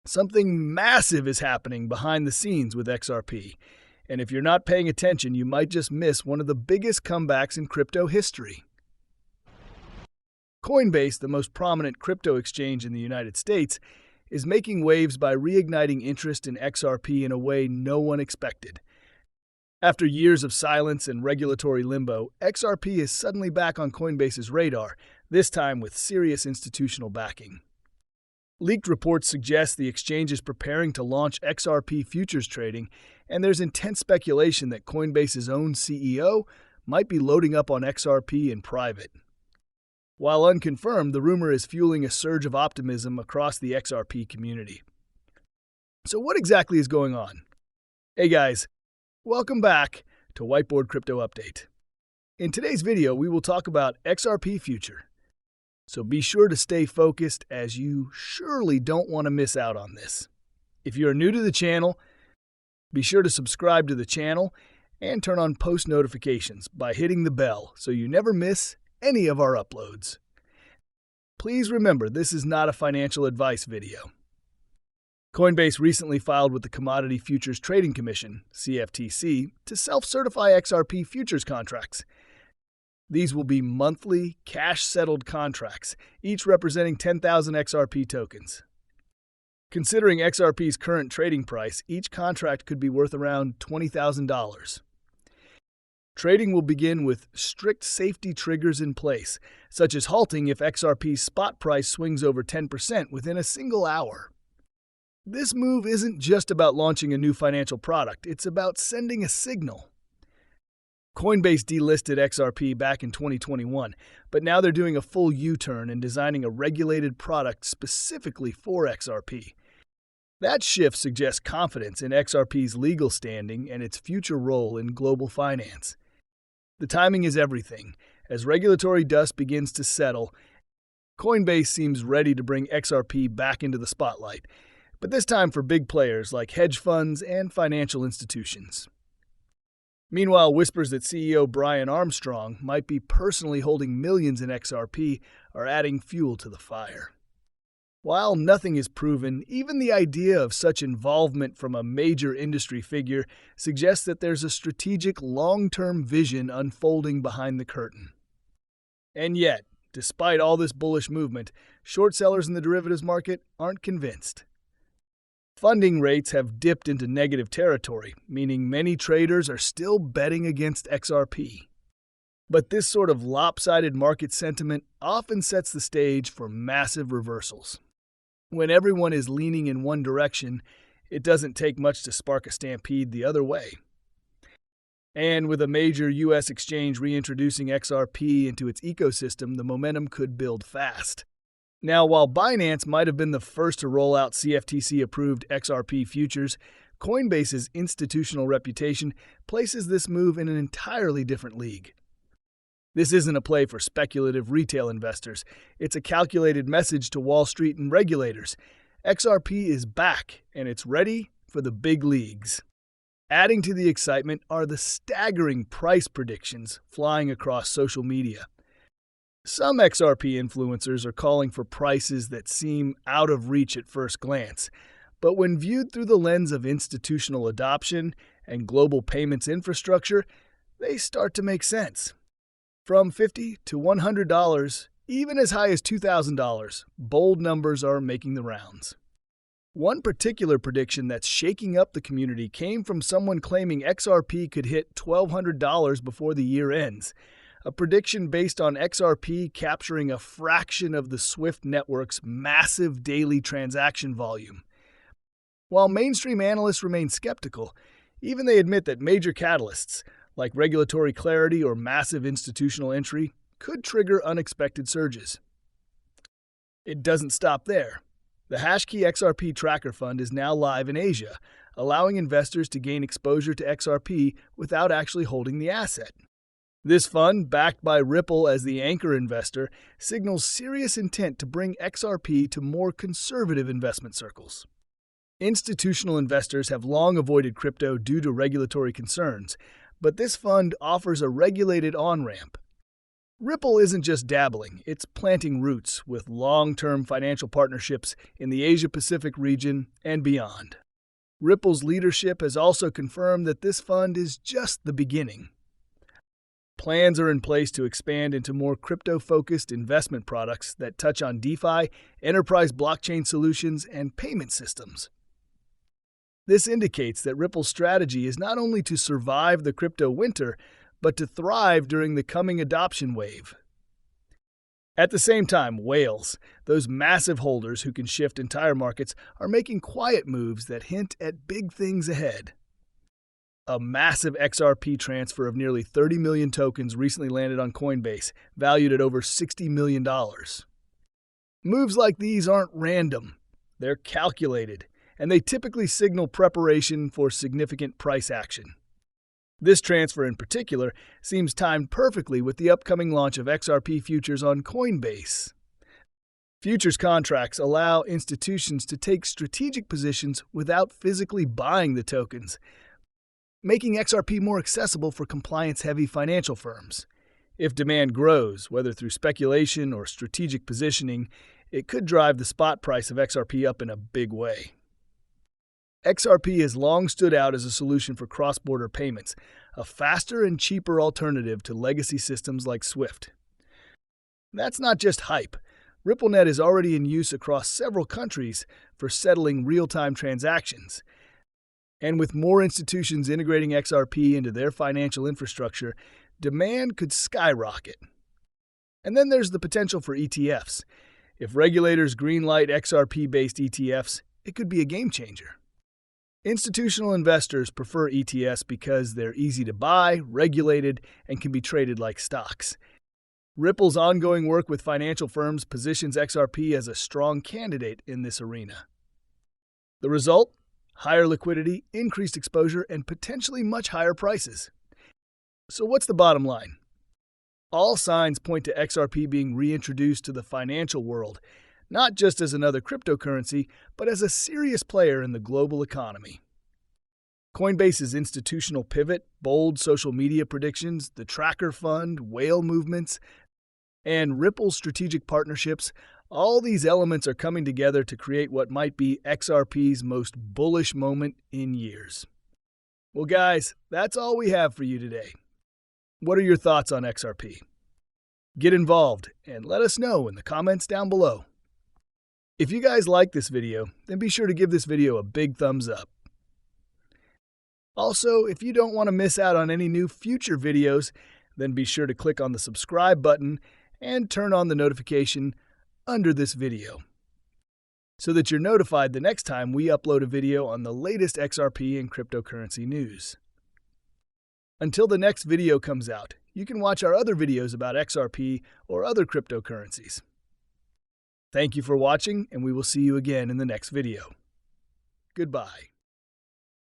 Something massive is happening behind the scenes with XRP, and if you're not paying attention, you might just miss one of the biggest comebacks in crypto history. Coinbase, the most prominent crypto exchange in the United States, is making waves by reigniting interest in XRP in a way no one expected. After years of silence and regulatory limbo, XRP is suddenly back on Coinbase's radar, this time with serious institutional backing. Leaked reports suggest the exchange is preparing to launch XRP futures trading, and there's intense speculation that Coinbase's own CEO might be loading up on XRP in private. While unconfirmed, the rumor is fueling a surge of optimism across the XRP community. So what exactly is going on? Hey guys, welcome back to Whiteboard Crypto Update. In today's video, we will talk about XRP Future. So be sure to stay focused, as you surely don't want to miss out on this. If you are new to the channel, be sure to subscribe to the channel and turn on post notifications by hitting the bell so you never miss any of our uploads. Please remember, this is not a financial advice video. Coinbase recently filed with the Commodity Futures Trading Commission, CFTC, to self-certify XRP futures contracts. These will be monthly, cash-settled contracts, each representing 10,000 XRP tokens. Considering XRP's current trading price, each contract could be worth around $20,000. Trading will begin with strict safety triggers in place, such as halting if XRP's spot price swings over 10% within a single hour. This move isn't just about launching a new financial product, it's about sending a signal. Coinbase delisted XRP back in 2021, but now they're doing a full U-turn and designing a regulated product specifically for XRP. That shift suggests confidence in XRP's legal standing and its future role in global finance. The timing is everything. As regulatory dust begins to settle, Coinbase seems ready to bring XRP back into the spotlight, but this time for big players like hedge funds and financial institutions. Meanwhile, whispers that CEO Brian Armstrong might be personally holding millions in XRP are adding fuel to the fire. While nothing is proven, even the idea of such involvement from a major industry figure suggests that there's a strategic long-term vision unfolding behind the curtain. And yet, despite all this bullish movement, short sellers in the derivatives market aren't convinced. Funding rates have dipped into negative territory, meaning many traders are still betting against XRP. But this sort of lopsided market sentiment often sets the stage for massive reversals. When everyone is leaning in one direction, it doesn't take much to spark a stampede the other way. And with a major U.S. exchange reintroducing XRP into its ecosystem, the momentum could build fast. Now, while Binance might have been the first to roll out CFTC-approved XRP futures, Coinbase's institutional reputation places this move in an entirely different league. This isn't a play for speculative retail investors. It's a calculated message to Wall Street and regulators. XRP is back, and it's ready for the big leagues. Adding to the excitement are the staggering price predictions flying across social media. Some XRP influencers are calling for prices that seem out of reach at first glance, but when viewed through the lens of institutional adoption and global payments infrastructure, they start to make sense. From $50 to $100, even as high as $2,000, bold numbers are making the rounds. One particular prediction that's shaking up the community came from someone claiming XRP could hit $1,200 before the year ends. A prediction based on XRP capturing a fraction of the SWIFT network's massive daily transaction volume. While mainstream analysts remain skeptical, even they admit that major catalysts, like regulatory clarity or massive institutional entry, could trigger unexpected surges. It doesn't stop there. The Hashkey XRP Tracker Fund is now live in Asia, allowing investors to gain exposure to XRP without actually holding the asset. This fund, backed by Ripple as the anchor investor, signals serious intent to bring XRP to more conservative investment circles. Institutional investors have long avoided crypto due to regulatory concerns, but this fund offers a regulated on-ramp. Ripple isn't just dabbling, it's planting roots with long-term financial partnerships in the Asia-Pacific region and beyond. Ripple's leadership has also confirmed that this fund is just the beginning. Plans are in place to expand into more crypto-focused investment products that touch on DeFi, enterprise blockchain solutions, and payment systems. This indicates that Ripple's strategy is not only to survive the crypto winter, but to thrive during the coming adoption wave. At the same time, whales, those massive holders who can shift entire markets, are making quiet moves that hint at big things ahead. A massive XRP transfer of nearly 30 million tokens recently landed on Coinbase, valued at over $60 million. Moves like these aren't random. They're calculated, and they typically signal preparation for significant price action. This transfer in particular seems timed perfectly with the upcoming launch of XRP futures on Coinbase. Futures contracts allow institutions to take strategic positions without physically buying the tokens, making XRP more accessible for compliance-heavy financial firms. If demand grows, whether through speculation or strategic positioning, it could drive the spot price of XRP up in a big way. XRP has long stood out as a solution for cross-border payments, a faster and cheaper alternative to legacy systems like SWIFT. That's not just hype. RippleNet is already in use across several countries for settling real-time transactions. And with more institutions integrating XRP into their financial infrastructure, demand could skyrocket. And then there's the potential for ETFs. If regulators greenlight XRP-based ETFs, it could be a game-changer. Institutional investors prefer ETFs because they're easy to buy, regulated, and can be traded like stocks. Ripple's ongoing work with financial firms positions XRP as a strong candidate in this arena. The result? Higher liquidity, increased exposure, and potentially much higher prices. So what's the bottom line? All signs point to XRP being reintroduced to the financial world, not just as another cryptocurrency, but as a serious player in the global economy. Coinbase's institutional pivot, bold social media predictions, the tracker fund, whale movements, and Ripple's strategic partnerships, all these elements are coming together to create what might be XRP's most bullish moment in years. Well, guys, that's all we have for you today. What are your thoughts on XRP? Get involved and let us know in the comments down below. If you guys like this video, then be sure to give this video a big thumbs up. Also, if you don't want to miss out on any new future videos, then be sure to click on the subscribe button and turn on the notification under this video so that you're notified the next time we upload a video on the latest XRP and cryptocurrency news. Until the next video comes out, you can watch our other videos about XRP or other cryptocurrencies. Thank you for watching, and we will see you again in the next video. Goodbye.